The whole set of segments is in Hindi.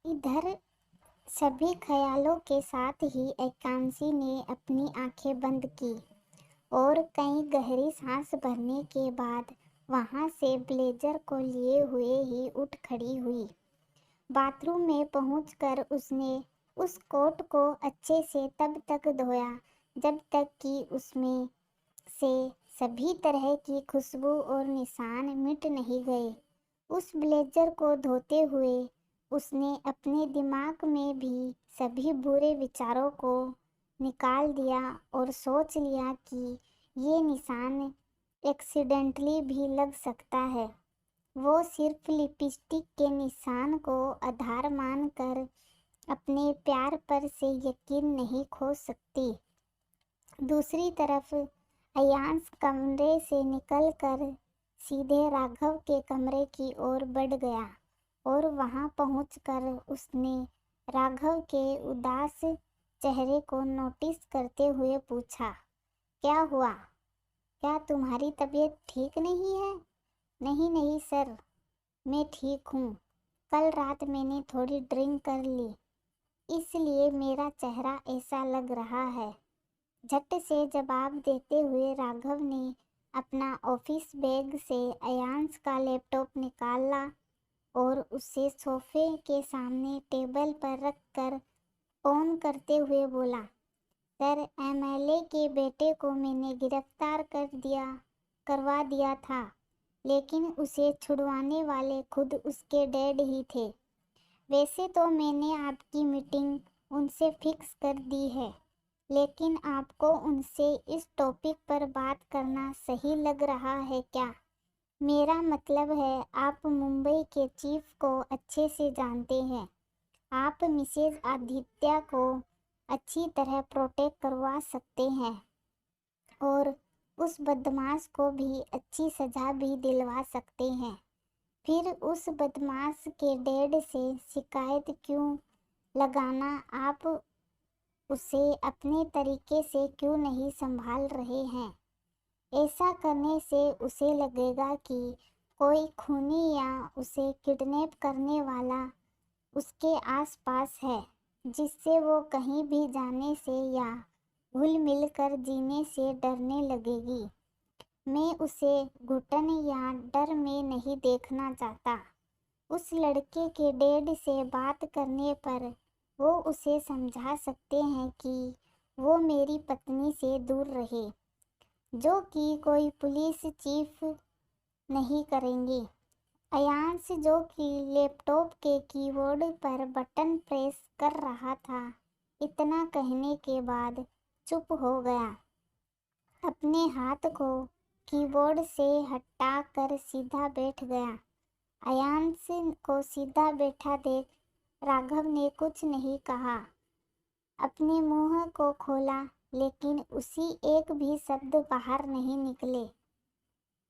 इधर सभी ख्यालों के साथ ही एकांशी ने अपनी आंखें बंद की और कई गहरी सांस भरने के बाद वहां से ब्लेजर को लिए हुए ही उठ खड़ी हुई। बाथरूम में पहुंचकर उसने उस कोट को अच्छे से तब तक धोया जब तक कि उसमें से सभी तरह की खुशबू और निशान मिट नहीं गए। उस ब्लेजर को धोते हुए उसने अपने दिमाग में भी सभी बुरे विचारों को निकाल दिया और सोच लिया कि ये निशान एक्सीडेंटली भी लग सकता है। वो सिर्फ लिपस्टिक के निशान को आधार मानकर अपने प्यार पर से यकीन नहीं खो सकती। दूसरी तरफ अयांश कमरे से निकलकर सीधे राघव के कमरे की ओर बढ़ गया और वहां पहुंचकर उसने राघव के उदास चेहरे को नोटिस करते हुए पूछा, क्या हुआ? क्या तुम्हारी तबीयत ठीक नहीं है? नहीं नहीं सर, मैं ठीक हूँ। कल रात मैंने थोड़ी ड्रिंक कर ली, इसलिए मेरा चेहरा ऐसा लग रहा है। झट से जवाब देते हुए राघव ने अपना ऑफिस बैग से अयांश का लैपटॉप निकाला और उसे सोफे के सामने टेबल पर रखकर ऑन करते हुए बोला, सर, एमएलए के बेटे को मैंने गिरफ्तार करवा दिया था, लेकिन उसे छुड़वाने वाले खुद उसके डैड ही थे। वैसे तो मैंने आपकी मीटिंग उनसे फिक्स कर दी है, लेकिन आपको उनसे इस टॉपिक पर बात करना सही लग रहा है क्या? मेरा मतलब है, आप मुंबई के चीफ को अच्छे से जानते हैं। आप मिसेज आदित्य को अच्छी तरह प्रोटेक्ट करवा सकते हैं और उस बदमाश को भी अच्छी सजा भी दिलवा सकते हैं। फिर उस बदमाश के डैड से शिकायत क्यों लगाना? आप उसे अपने तरीके से क्यों नहीं संभाल रहे हैं? ऐसा करने से उसे लगेगा कि कोई खूनी या उसे किडनैप करने वाला उसके आसपास है, जिससे वो कहीं भी जाने से या घुल मिल कर जीने से डरने लगेगी। मैं उसे घुटन या डर में नहीं देखना चाहता। उस लड़के के डैड से बात करने पर वो उसे समझा सकते हैं कि वो मेरी पत्नी से दूर रहे, जो कि कोई पुलिस चीफ नहीं करेंगे। अयांश, जो कि लैपटॉप के कीबोर्ड पर बटन प्रेस कर रहा था, इतना कहने के बाद चुप हो गया। अपने हाथ को कीबोर्ड से हटा कर सीधा बैठ गया। अयांश को सीधा बैठा देख राघव ने कुछ नहीं कहा। अपने मुंह को खोला, लेकिन उसी एक भी शब्द बाहर नहीं निकले।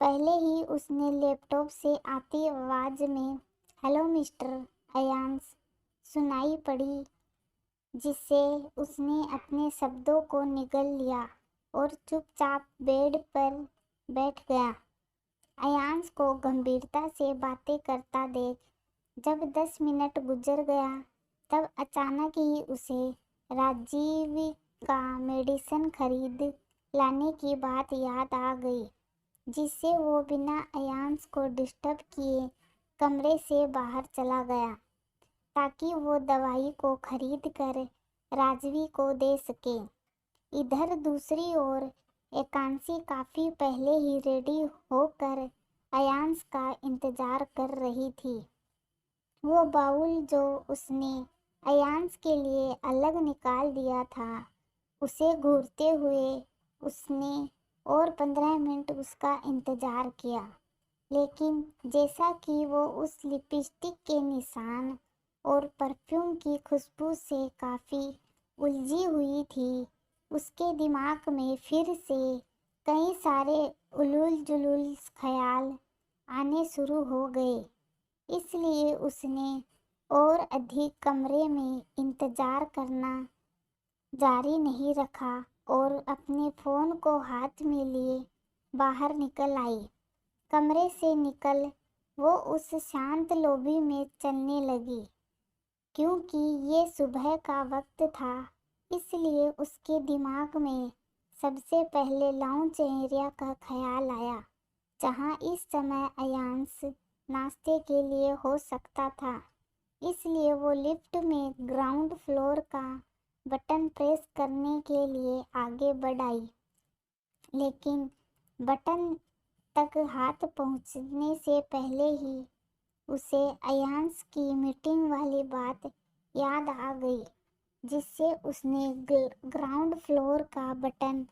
पहले ही उसने लैपटॉप से आती आवाज में हेलो मिस्टर अयांश सुनाई पड़ी, जिससे उसने अपने शब्दों को निगल लिया और चुपचाप बेड पर बैठ गया। अयांश को गंभीरता से बातें करता देख जब 10 मिनट गुजर गया, तब अचानक ही उसे राजीव का मेडिसिन खरीद लाने की बात याद आ गई, जिससे वो बिना अयांश को डिस्टर्ब किए कमरे से बाहर चला गया ताकि वो दवाई को खरीद कर राजवी को दे सके। इधर दूसरी ओर एकांशी काफी पहले ही रेडी होकर अयांश का इंतजार कर रही थी। वो बाउल जो उसने अयांश के लिए अलग निकाल दिया था, उसे घूरते हुए उसने और 15 मिनट उसका इंतजार किया, लेकिन जैसा कि वो उस लिपस्टिक के निशान और परफ्यूम की खुशबू से काफ़ी उलझी हुई थी, उसके दिमाग में फिर से कई सारे उलूल जुलूल ख्याल आने शुरू हो गए। इसलिए उसने और अधिक कमरे में इंतजार करना जारी नहीं रखा और अपने फ़ोन को हाथ में लिए बाहर निकल आई। कमरे से निकल वो उस शांत लॉबी में चलने लगी। क्योंकि ये सुबह का वक्त था, इसलिए उसके दिमाग में सबसे पहले लाउंज एरिया का ख्याल आया, जहाँ इस समय अयांश नाश्ते के लिए हो सकता था। इसलिए वो लिफ्ट में ग्राउंड फ्लोर का बटन प्रेस करने के लिए आगे बढ़ आई, लेकिन बटन तक हाथ पहुंचने से पहले ही उसे अयांश की मीटिंग वाली बात याद आ गई, जिससे उसने ग्राउंड फ्लोर का बटन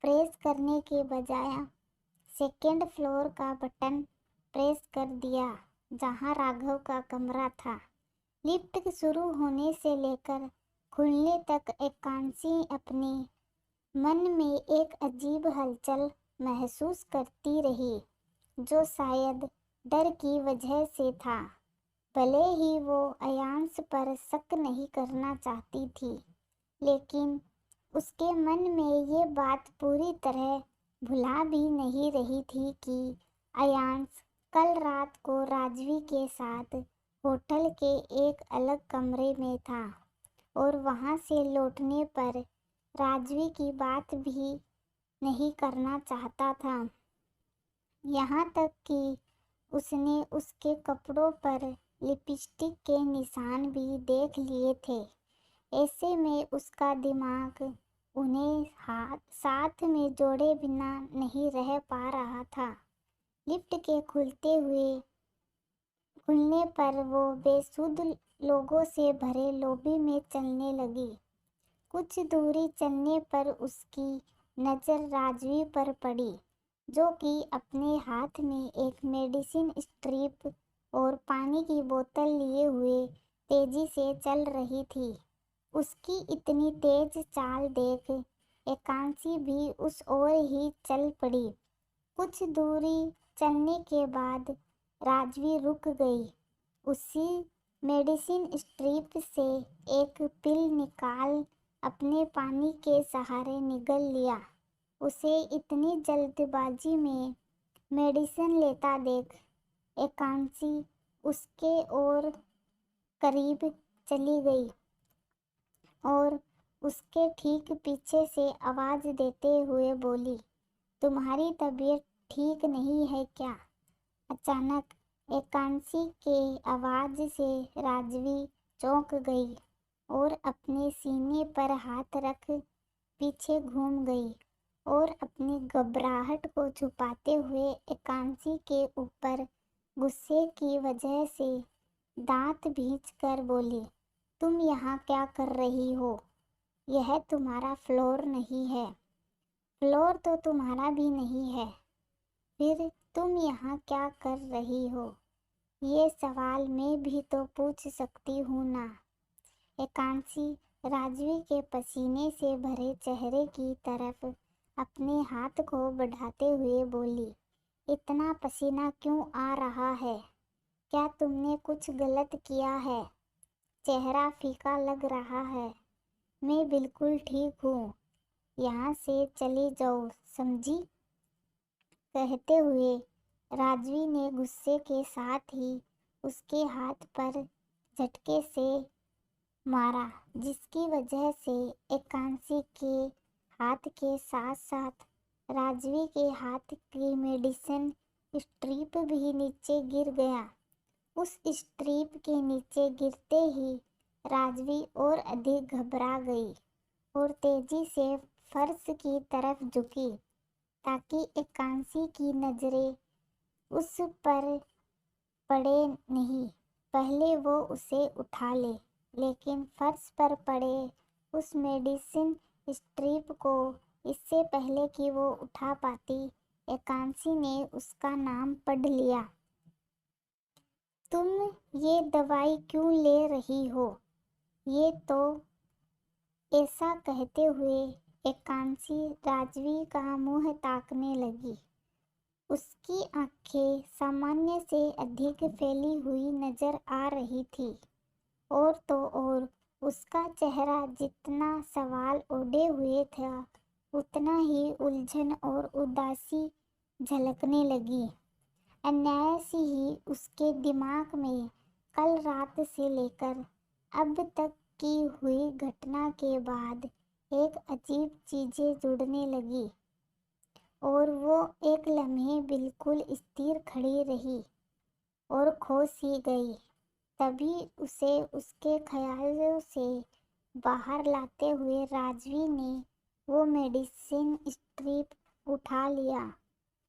प्रेस करने के बजाय सेकेंड फ्लोर का बटन प्रेस कर दिया, जहां राघव का कमरा था। लिफ्ट शुरू होने से लेकर खुलने तक एकांशी अपने मन में एक अजीब हलचल महसूस करती रही, जो शायद डर की वजह से था। भले ही वो अयांश पर शक नहीं करना चाहती थी, लेकिन उसके मन में ये बात पूरी तरह भुला भी नहीं रही थी कि अयांश कल रात को राजवी के साथ होटल के एक अलग कमरे में था और वहां से लौटने पर राजवी की बात भी नहीं करना चाहता था। यहाँ तक कि उसने उसके कपड़ों पर लिपस्टिक के निशान भी देख लिए थे। ऐसे में उसका दिमाग उन्हें साथ में जोड़े बिना नहीं रह पा रहा था। लिफ्ट के खुलने पर वो बेसुध लोगों से भरे लॉबी में चलने लगी। कुछ दूरी चलने पर उसकी नज़र राजवी पर पड़ी, जो कि अपने हाथ में एक मेडिसिन स्ट्रिप और पानी की बोतल लिए हुए तेजी से चल रही थी। उसकी इतनी तेज चाल देख एकांशी भी उस ओर ही चल पड़ी। कुछ दूरी चलने के बाद राजवी रुक गई। उसी मेडिसिन स्ट्रिप से एक पिल निकाल अपने पानी के सहारे निगल लिया। उसे इतनी जल्दबाजी में मेडिसिन लेता देख एकांशी उसके और करीब चली गई और उसके ठीक पीछे से आवाज़ देते हुए बोली, तुम्हारी तबीयत ठीक नहीं है क्या? अचानक एकांशी के आवाज़ से राजवी चौंक गई और अपने सीने पर हाथ रख पीछे घूम गई और अपनी घबराहट को छुपाते हुए एकांशी के ऊपर गुस्से की वजह से दांत भींचकर बोली, तुम यहाँ क्या कर रही हो? यह तुम्हारा फ्लोर नहीं है। फ्लोर तो तुम्हारा भी नहीं है, फिर तुम यहाँ क्या कर रही हो? ये सवाल मैं भी तो पूछ सकती हूँ ना। एकांशी राजवी के पसीने से भरे चेहरे की तरफ अपने हाथ को बढ़ाते हुए बोली, इतना पसीना क्यों आ रहा है? क्या तुमने कुछ गलत किया है? चेहरा फीका लग रहा है। मैं बिल्कुल ठीक हूँ। यहाँ से चली जाओ, समझी? कहते हुए राजवी ने गुस्से के साथ ही उसके हाथ पर झटके से मारा, जिसकी वजह से एकांशी के हाथ के साथ साथ राजवी के हाथ की मेडिसिन स्ट्रिप भी नीचे गिर गया। उस स्ट्रिप के नीचे गिरते ही राजवी और अधिक घबरा गई और तेजी से फर्श की तरफ झुकी, ताकि एकांशी की नजरें उस पर पड़े नहीं। पहले वो उसे उठा ले, लेकिन फर्श पर पड़े उस मेडिसिन स्ट्रिप को इससे पहले कि वो उठा पाती, एकांशी ने उसका नाम पढ़ लिया। तुम ये दवाई क्यों ले रही हो? ये तो। ऐसा कहते हुए एकांशी राजवी का मुंह ताकने लगी। उसकी आंखें सामान्य से अधिक फैली हुई नजर आ रही थी और तो और उसका चेहरा जितना सवाल ओढ़े हुए था, उतना ही उलझन और उदासी झलकने लगी। अन्याय से ही उसके दिमाग में कल रात से लेकर अब तक की हुई घटना के बाद एक अजीब चीजें जुड़ने लगी और वो एक लम्हे बिल्कुल स्थिर खड़ी रही और खो सी गई। तभी उसे उसके ख्यालों से बाहर लाते हुए राजवी ने वो मेडिसिन स्ट्रिप उठा लिया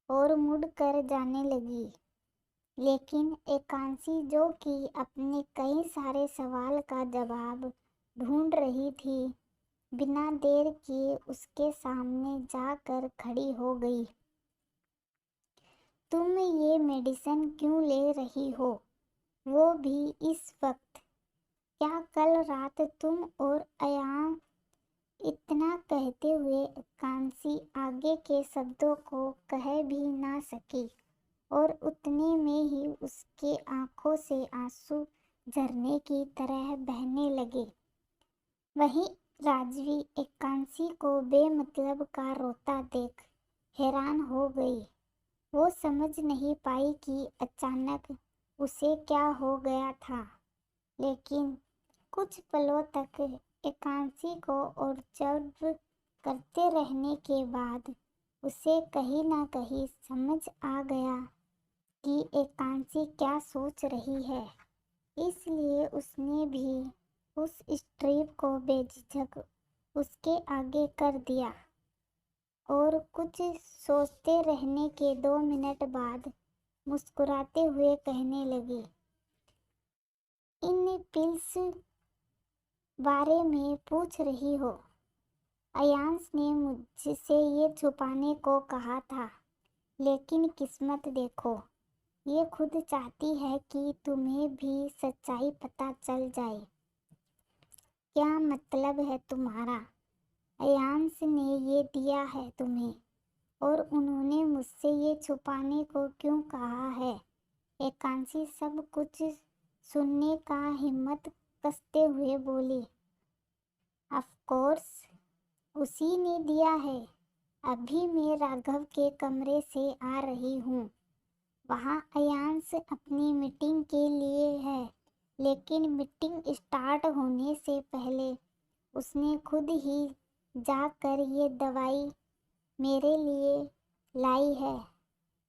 और मुड़ कर जाने लगी। लेकिन एकांशी, जो कि अपने कई सारे सवाल का जवाब ढूंढ रही थी, बिना देर किए उसके सामने जाकर खड़ी हो गई। तुम ये मेडिसिन क्यों ले रही हो, वो भी इस वक्त? क्या कल रात तुम और अयान? इतना कहते हुए कांसी आगे के शब्दों को कह भी ना सकी और उतने में ही उसके आंखों से आंसू झरने की तरह बहने लगे। वहीं राजवी एकांशी को बेमतलब का रोता देख हैरान हो गई। वो समझ नहीं पाई कि अचानक उसे क्या हो गया था, लेकिन कुछ पलों तक एकांशी को ऑब्जर्व करते रहने के बाद उसे कहीं ना कहीं समझ आ गया कि एकांशी क्या सोच रही है। इसलिए उसने भी उस स्ट्रिप को बेझिझक उसके आगे कर दिया और कुछ सोचते रहने के 2 मिनट बाद मुस्कुराते हुए कहने लगी, इन पिल्स बारे में पूछ रही हो? अयांश ने मुझसे ये छुपाने को कहा था, लेकिन किस्मत देखो, ये खुद चाहती है कि तुम्हें भी सच्चाई पता चल जाए। क्या मतलब है तुम्हारा? अयांश ने ये दिया है तुम्हें, और उन्होंने मुझसे ये छुपाने को क्यों कहा है? एकांशी सब कुछ सुनने का हिम्मत कसते हुए बोली, ऑफ कोर्स उसी ने दिया है। अभी मैं राघव के कमरे से आ रही हूँ। वहाँ अयांश अपनी मीटिंग के लिए है, लेकिन मीटिंग स्टार्ट होने से पहले उसने खुद ही जाकर ये दवाई मेरे लिए लाई है।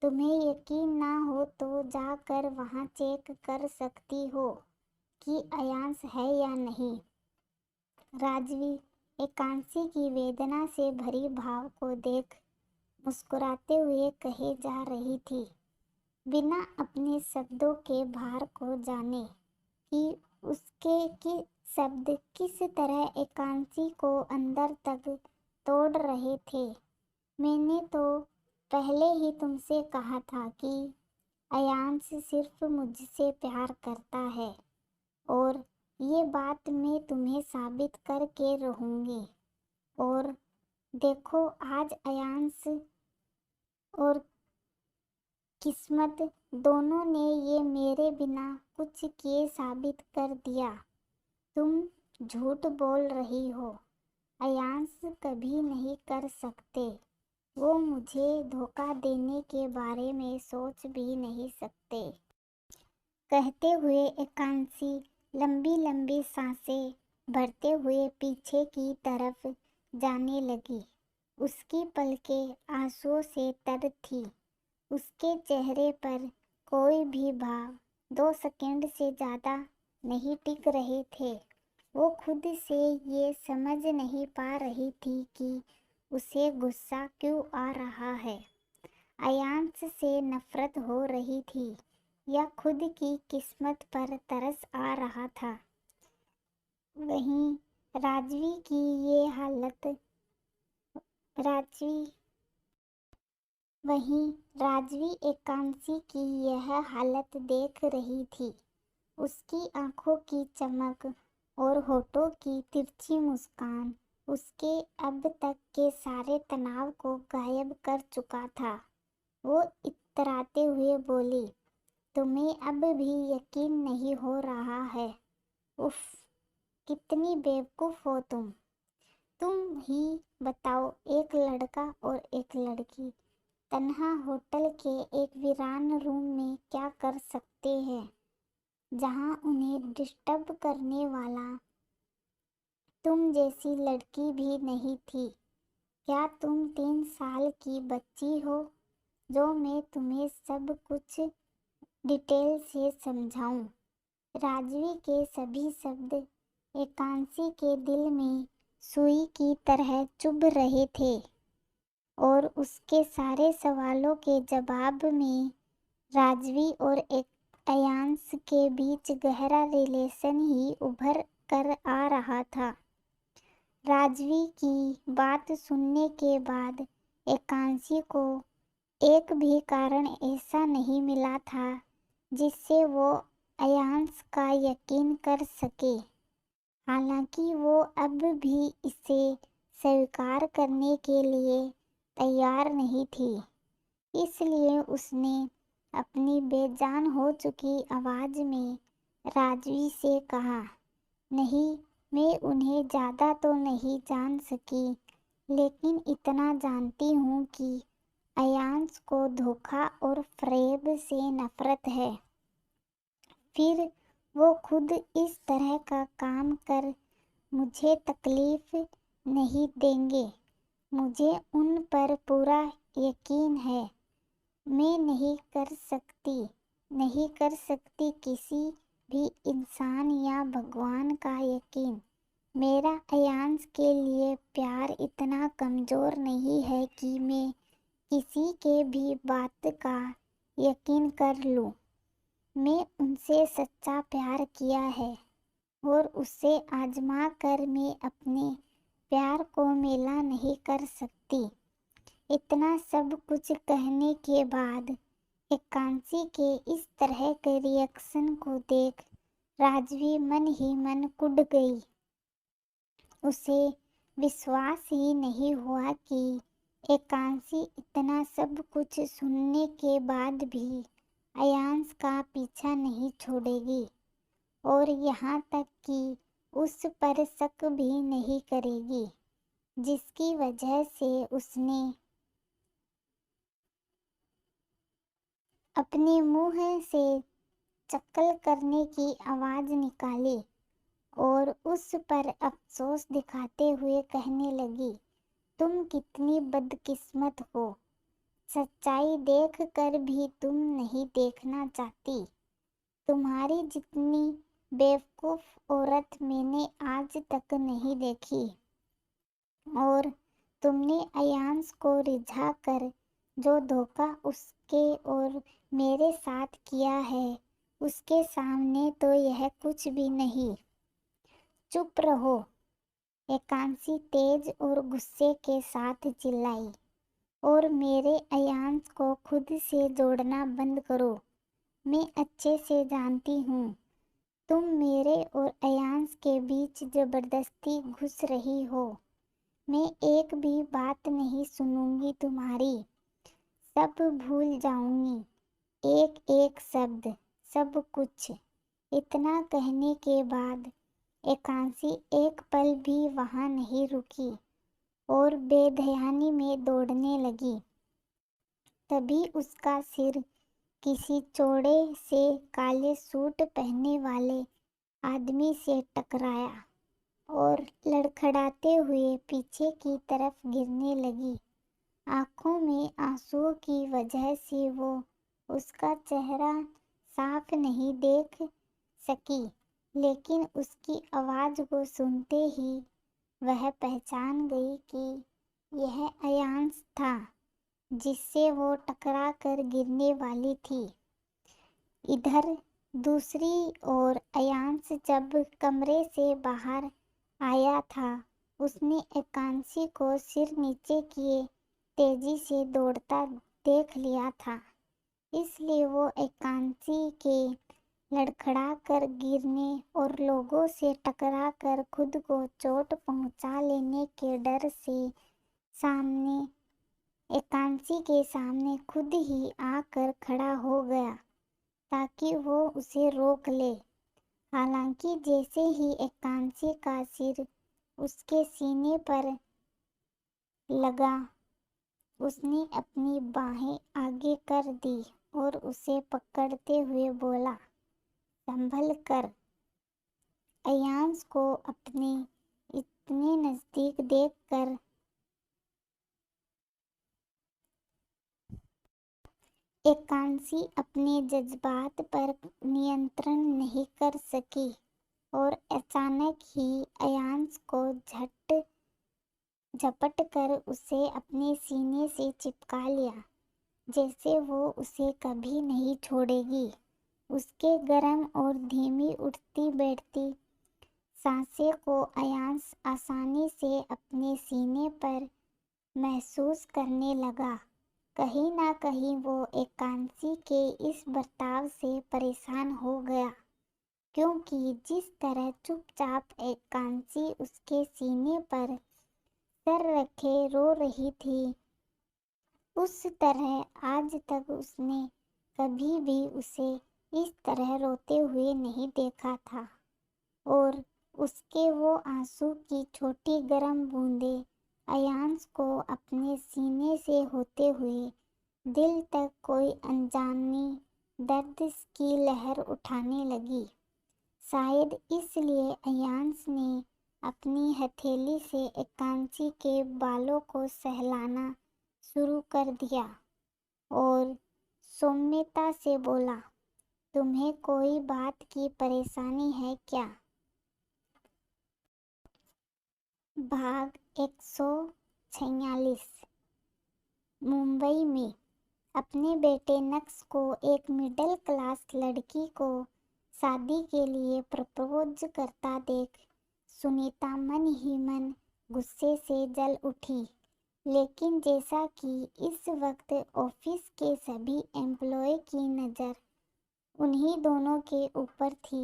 तुम्हें यकीन ना हो तो जाकर वहाँ चेक कर सकती हो कि अयांश है या नहीं। राजवी एकांशी की वेदना से भरी भाव को देख मुस्कुराते हुए कहे जा रही थी, बिना अपने शब्दों के भार को जाने कि उसके शब्द किस तरह एकांशी को अंदर तक तोड़ रहे थे। मैंने तो पहले ही तुमसे कहा था कि अयांश सिर्फ मुझसे प्यार करता है, और ये बात मैं तुम्हें साबित करके रहूँगी। और देखो, आज अयांश और किस्मत दोनों ने ये मेरे बिना कुछ किए साबित कर दिया। तुम झूठ बोल रही हो। अयांश कभी नहीं कर सकते। वो मुझे धोखा देने के बारे में सोच भी नहीं सकते। कहते हुए एकांशी लंबी लंबी सांसें भरते हुए पीछे की तरफ जाने लगी। उसकी पलकें आंसुओं से तर थी। उसके चेहरे पर कोई भी भाव 2 सेकंड से ज़्यादा नहीं टिक रहे थे। वो खुद से ये समझ नहीं पा रही थी कि उसे गुस्सा क्यों आ रहा है, अयांश से नफरत हो रही थी या खुद की किस्मत पर तरस आ रहा था। वहीं राजवी की ये हालत राजवी वहीं राजवी एकांशी की यह हालत देख रही थी। उसकी आंखों की चमक और होठों की तिरछी मुस्कान उसके अब तक के सारे तनाव को गायब कर चुका था। वो इतराते हुए बोली, तुम्हें अब भी यकीन नहीं हो रहा है? उफ, कितनी बेवकूफ़ हो तुम। तुम ही बताओ, एक लड़का और एक लड़की तन्हा होटल के एक वीरान रूम में क्या कर सकते हैं? जहाँ उन्हें डिस्टर्ब करने वाला तुम जैसी लड़की भी नहीं थी। क्या तुम 3 साल की बच्ची हो जो मैं तुम्हें सब कुछ डिटेल से समझाऊं? राजवी के सभी शब्द एकांशी के दिल में सुई की तरह चुभ रहे थे और उसके सारे सवालों के जवाब में राजवी और एक अयांश के बीच गहरा रिलेशन ही उभर कर आ रहा था। राजवी की बात सुनने के बाद एकांशी को एक भी कारण ऐसा नहीं मिला था जिससे वो अयांश का यकीन कर सके। हालांकि वो अब भी इसे स्वीकार करने के लिए तैयार नहीं थी, इसलिए उसने अपनी बेजान हो चुकी आवाज में राजवी से कहा, नहीं, मैं उन्हें ज़्यादा तो नहीं जान सकी, लेकिन इतना जानती हूँ कि अयांश को धोखा और फ़रेब से नफ़रत है। फिर वो खुद इस तरह का काम कर मुझे तकलीफ नहीं देंगे। मुझे उन पर पूरा यकीन है। मैं नहीं कर सकती किसी भी इंसान या भगवान का यकीन। मेरा अयांश के लिए प्यार इतना कमज़ोर नहीं है कि मैं किसी के भी बात का यकीन कर लूँ। मैं उनसे सच्चा प्यार किया है और उसे आजमा कर मैं अपने प्यार को मेला नहीं कर सकती। इतना सब कुछ कहने के बाद एकांशी के इस तरह के रिएक्शन को देख राजवी मन ही मन कुढ़ गई। उसे विश्वास ही नहीं हुआ कि एकांशी इतना सब कुछ सुनने के बाद भी अयांश का पीछा नहीं छोड़ेगी और यहाँ तक कि उस पर शक भी नहीं करेगी, जिसकी वजह से उसने अपने मुंह से चक्कर करने की आवाज़ निकाली और उस पर अफसोस दिखाते हुए कहने लगी, तुम कितनी बदकिस्मत हो। सच्चाई देख कर भी तुम नहीं देखना चाहती। तुम्हारी जितनी बेवकूफ़ औरत मैंने आज तक नहीं देखी और तुमने अयांश को रिझा कर जो धोखा उसके और मेरे साथ किया है उसके सामने तो यह कुछ भी नहीं। चुप रहो, एकांशी तेज और गुस्से के साथ चिल्लाई, और मेरे अयांश को खुद से जोड़ना बंद करो। मैं अच्छे से जानती हूँ तुम मेरे और अयांश के बीच जबरदस्ती घुस रही हो। मैं एक भी बात नहीं सुनूंगी तुम्हारी, सब भूल जाऊंगी, एक एक शब्द, सब कुछ। इतना कहने के बाद एकांशी एक पल भी वहाँ नहीं रुकी और बेध्यानी में दौड़ने लगी। तभी उसका सिर किसी चौड़े से काले सूट पहने वाले आदमी से टकराया और लड़खड़ाते हुए पीछे की तरफ गिरने लगी। आंखों में आंसुओं की वजह से वो उसका चेहरा साफ नहीं देख सकी, लेकिन उसकी आवाज़ को सुनते ही वह पहचान गई कि यह अयांश था जिससे वो टकरा कर गिरने वाली थी। इधर दूसरी ओर अयांश जब कमरे से बाहर आया था, उसने एकांशी को सिर नीचे किए तेजी से दौड़ता देख लिया था, इसलिए वो एकांशी के लड़खड़ा कर गिरने और लोगों से टकरा कर खुद को चोट पहुंचा लेने के डर से सामने एकांशी के सामने खुद ही आकर खड़ा हो गया ताकि वो उसे रोक ले। हालांकि जैसे ही एकांशी का सिर उसके सीने पर लगा, उसने अपनी बाहें आगे कर दी और उसे पकड़ते हुए बोला, संभल कर अयांश को अपने इतने नजदीक देखकर एकांशी अपने जज्बात पर नियंत्रण नहीं कर सकी और अचानक ही अयांश को झपट कर उसे अपने सीने से चिपका लिया, जैसे वो उसे कभी नहीं छोड़ेगी। उसके गर्म और धीमी उठती बैठती सांसें को अयांश आसानी से अपने सीने पर महसूस करने लगा। कहीं ना कहीं वो एकांशी के इस बर्ताव से परेशान हो गया, क्योंकि जिस तरह चुपचाप एकांशी उसके सीने पर सर रखे रो रही थी, उस तरह आज तक उसने कभी भी उसे इस तरह रोते हुए नहीं देखा था। और उसके वो आंसू की छोटी गर्म बूंदें अयांश को अपने सीने से होते हुए दिल तक कोई अनजानी दर्द की लहर उठाने लगी। शायद इसलिए अयांश ने अपनी हथेली से एकांशी के बालों को सहलाना शुरू कर दिया और सौम्यता से बोला, तुम्हें कोई बात की परेशानी है क्या? भाग 146। मुंबई में अपने बेटे नक्श को एक मिडिल क्लास लड़की को शादी के लिए प्रपोज करता देख सुनीता मन ही मन गुस्से से जल उठी। लेकिन जैसा कि इस वक्त ऑफिस के सभी एम्प्लॉय की नज़र उन्हीं दोनों के ऊपर थी,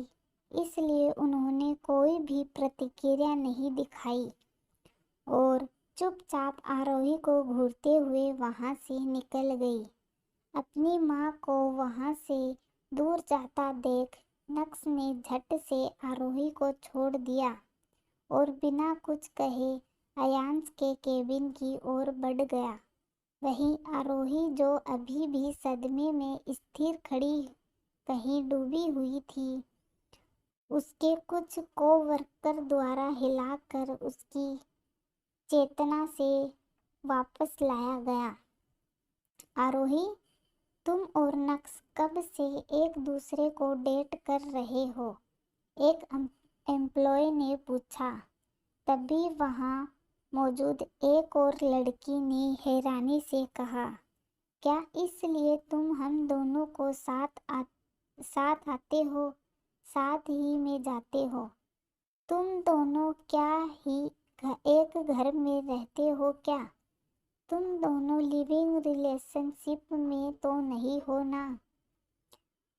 इसलिए उन्होंने कोई भी प्रतिक्रिया नहीं दिखाई और चुपचाप आरोही को घूरते हुए वहां से निकल गई। अपनी माँ को वहां से दूर जाता देख नक्श ने झट से आरोही को छोड़ दिया और बिना कुछ कहे अयांश के केबिन की ओर बढ़ गया। वहीं आरोही, जो अभी भी सदमे में स्थिर खड़ी कहीं डूबी हुई थी, उसके कुछ कोवर्कर द्वारा हिलाकर उसकी चेतना से वापस लाया गया। आरोही, तुम और नक्श कब से एक दूसरे को डेट कर रहे हो? एक एम्प्लॉय ने पूछा। तभी वहां मौजूद एक और लड़की ने हैरानी से कहा, क्या इसलिए तुम हम दोनों को साथ आते हो, साथ ही में जाते हो? तुम दोनों क्या ही एक घर में रहते हो क्या? तुम दोनों लिविंग रिलेशनशिप में तो नहीं हो ना?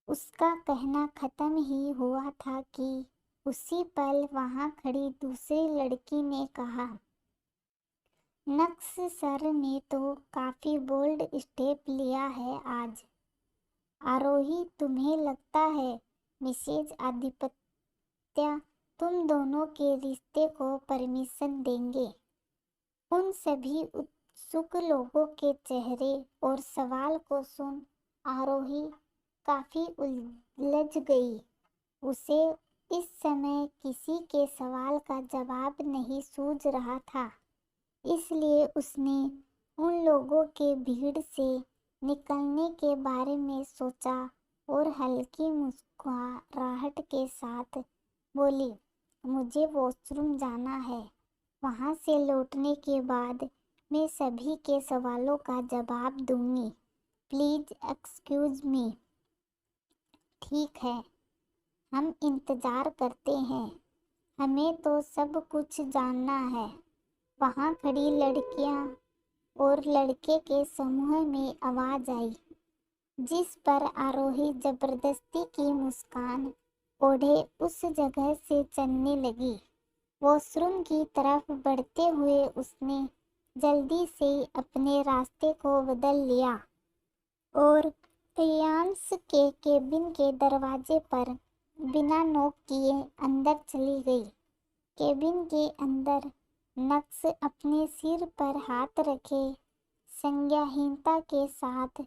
उसका कहना खत्म ही हुआ था कि उसी पल वहां खड़ी दूसरी लड़की ने कहा, नक्श सर ने तो काफी बोल्ड स्टेप लिया है आज। आरोही, तुम्हें लगता है मिसेज आदित्य तुम दोनों के रिश्ते को परमिशन देंगे? उन सभी उत्सुक लोगों के चेहरे और सवाल को सुन आरोही काफी उलझ गई। उसे इस समय किसी के सवाल का जवाब नहीं सूझ रहा था, इसलिए उसने उन लोगों के भीड़ से निकलने के बारे में सोचा और हल्की मुस्कुराहट के साथ बोली, मुझे वॉशरूम जाना है। वहाँ से लौटने के बाद मैं सभी के सवालों का जवाब दूंगी। Please excuse me. ठीक है, हम इंतज़ार करते हैं, हमें तो सब कुछ जानना है। वहाँ खड़ी लड़कियाँ और लड़के के समूह में आवाज़ आई, जिस पर आरोही जबरदस्ती की मुस्कान ओढ़े उस जगह से चलने लगी। वॉशरूम की तरफ बढ़ते हुए उसने जल्दी से अपने रास्ते को बदल लिया और अयांश के केबिन के दरवाजे पर बिना नॉक किए अंदर चली गई। केबिन के अंदर नक्श अपने सिर पर हाथ रखे संज्ञाहीनता के साथ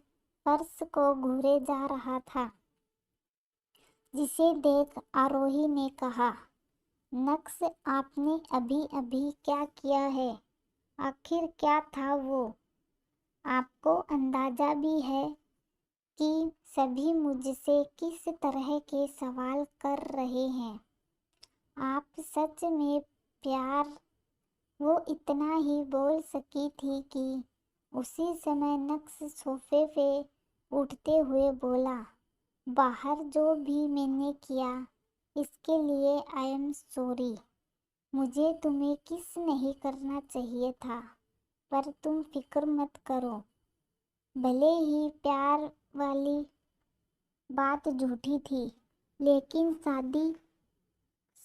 फर्श को घूरे जा रहा था। जिसे देख आरोही ने कहा, नक्स, आपने अभी अभी क्या किया है? आखिर क्या था वो? आपको अंदाजा भी है कि सभी मुझसे किस तरह के सवाल कर रहे हैं? आप सच में प्यार? वो इतना ही बोल सकी थी कि उसी समय नक्स सोफे पे उठते हुए बोला, बाहर जो भी मैंने किया इसके लिए आई एम सॉरी। मुझे तुम्हें किस नहीं करना चाहिए था, पर तुम फिक्र मत करो। भले ही प्यार वाली बात झूठी थी, लेकिन शादी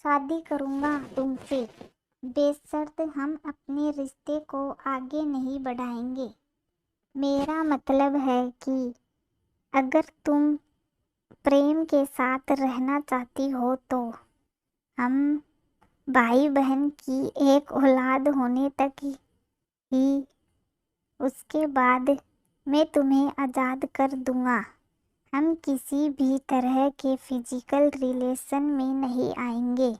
शादी करूँगा तुमसे, बेशर्त हम अपने रिश्ते को आगे नहीं बढ़ाएंगे। मेरा मतलब है कि अगर तुम प्रेम के साथ रहना चाहती हो तो हम भाई बहन की एक औलाद होने तक ही, उसके बाद मैं तुम्हें आज़ाद कर दूँगा। हम किसी भी तरह के फिजिकल रिलेशन में नहीं आएंगे।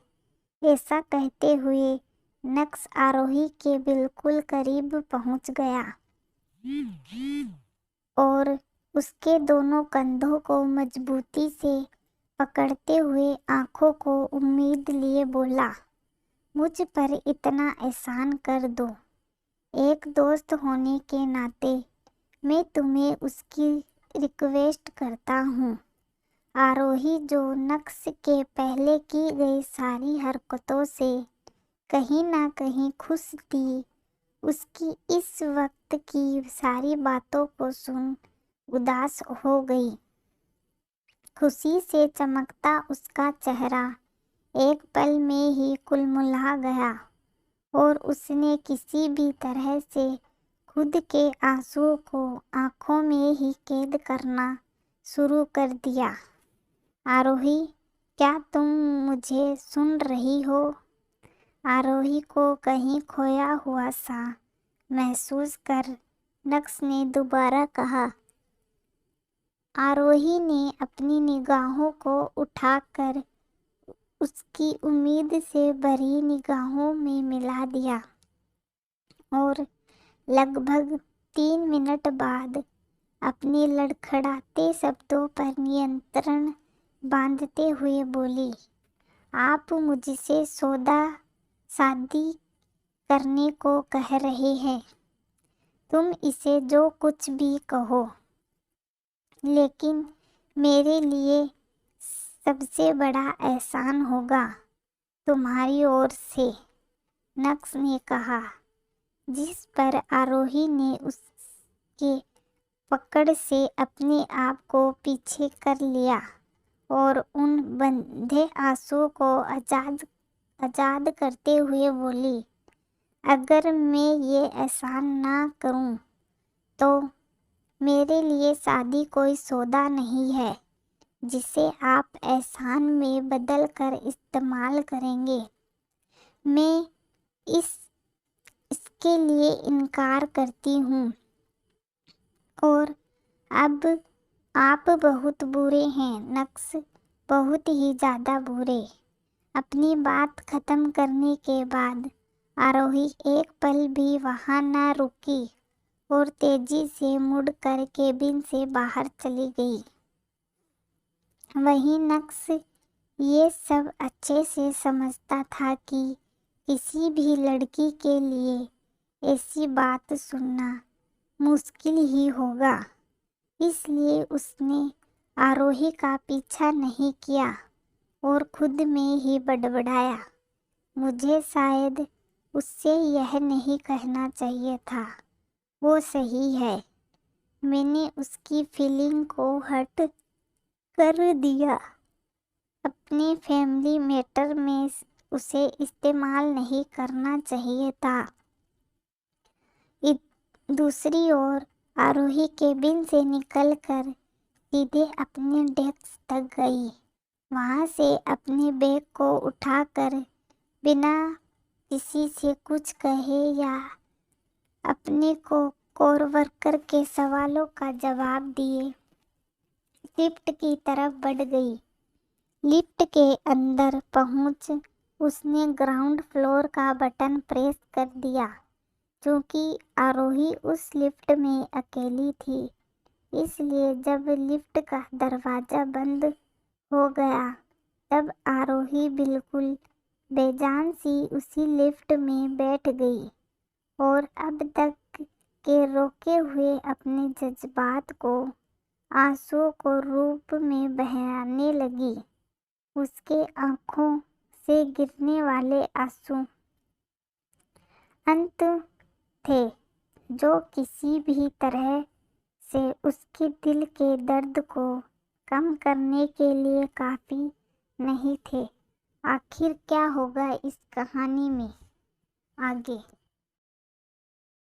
ऐसा कहते हुए नक्स आरोही के बिल्कुल करीब पहुंच गया और उसके दोनों कंधों को मजबूती से पकड़ते हुए आंखों को उम्मीद लिए बोला, मुझ पर इतना एहसान कर दो। एक दोस्त होने के नाते मैं तुम्हें उसकी रिक्वेस्ट करता हूँ। आरोही, जो नक्स के पहले की गई सारी हरकतों से कहीं ना कहीं खुश थी, उसकी इस वक्त की सारी बातों को सुन उदास हो गई। खुशी से चमकता उसका चेहरा एक पल में ही कुलमुला गया और उसने किसी भी तरह से खुद के आंसुओं को आंखों में ही कैद करना शुरू कर दिया। आरोही, क्या तुम मुझे सुन रही हो? आरोही को कहीं खोया हुआ सा महसूस कर नक्स ने दोबारा कहा। आरोही ने अपनी निगाहों को उठाकर उसकी उम्मीद से भरी निगाहों में मिला दिया और लगभग 3 मिनट बाद अपने लड़खड़ाते शब्दों पर नियंत्रण बांधते हुए बोली, आप मुझसे शादी करने को कह रहे हैं। तुम इसे जो कुछ भी कहो, लेकिन मेरे लिए सबसे बड़ा एहसान होगा तुम्हारी ओर से, नक्स ने कहा, जिस पर आरोही ने उसके पकड़ से अपने आप को पीछे कर लिया और उन बंधे आंसुओं को आजाद करते हुए बोली, अगर मैं ये एहसान ना करूं तो मेरे लिए शादी कोई सौदा नहीं है जिसे आप एहसान में बदल कर इस्तेमाल करेंगे। मैं इसके लिए इनकार करती हूँ। और अब आप बहुत बुरे हैं नक्स, बहुत ही ज़्यादा बुरे। अपनी बात खत्म करने के बाद आरोही एक पल भी वहाँ न रुकी और तेजी से मुड़कर केबिन से बाहर चली गई। वहीं नक्स ये सब अच्छे से समझता था कि किसी भी लड़की के लिए ऐसी बात सुनना मुश्किल ही होगा, इसलिए उसने आरोही का पीछा नहीं किया और खुद में ही बड़बड़ाया, मुझे शायद उससे यह नहीं कहना चाहिए था, वो सही है, मैंने उसकी फीलिंग को हर्ट कर दिया। अपने फैमिली मैटर में उसे इस्तेमाल नहीं करना चाहिए था। दूसरी ओर आरोही केबिन से निकलकर सीधे अपने डेस्क तक गई। वहां से अपने बैग को उठाकर बिना किसी से कुछ कहे या अपने को कोवर्कर के सवालों का जवाब दिए लिफ्ट की तरफ बढ़ गई। लिफ्ट के अंदर पहुंच उसने ग्राउंड फ्लोर का बटन प्रेस कर दिया। क्योंकि आरोही उस लिफ्ट में अकेली थी, इसलिए जब लिफ्ट का दरवाज़ा बंद हो गया तब आरोही बिल्कुल बेजान सी उसी लिफ्ट में बैठ गई और अब तक के रोके हुए अपने जज्बात को आंसुओं को रूप में बहाने लगी। उसके आंखों से गिरने वाले आंसू अंत थे जो किसी भी तरह से उसके दिल के दर्द को कम करने के लिए काफ़ी नहीं थे। आखिर क्या होगा इस कहानी में आगे।